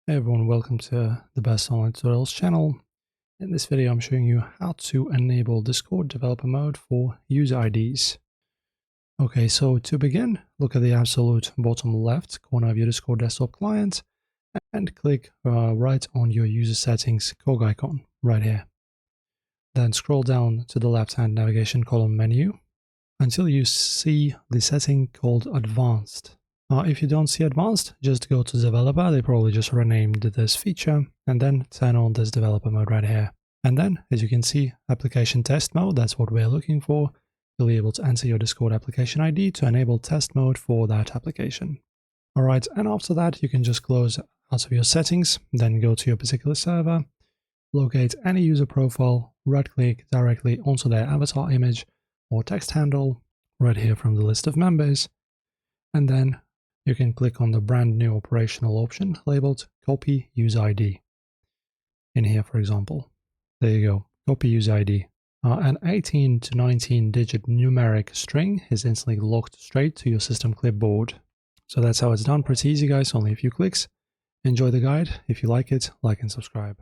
Hey everyone, welcome to the Best Online Tutorials channel. In this video, I'm showing you how to enable Discord developer mode for user IDs. Okay, so to begin, look at the absolute bottom left corner of your Discord desktop client and click right on your user settings cog icon right here. Then scroll down to the left-hand navigation column menu until you see the setting called Advanced. If you don't see Advanced, just go to Developer. They probably just renamed this feature, and then turn on this developer mode right here. And then, as you can see, application test mode, that's what we're looking for. You'll be able to enter your Discord application ID to enable test mode for that application. Alright, and after that, you can just close out of your settings, then go to your particular server, locate any user profile, right-click directly onto their avatar image or text handle right here from the list of members, and then you can click on the brand new operational option labeled Copy User ID. In here, for example, there you go, Copy User ID. An 18 to 19 digit numeric string is instantly locked straight to your system clipboard. So that's how it's done. Pretty easy, guys, only a few clicks. Enjoy the guide. If you like it, like and subscribe.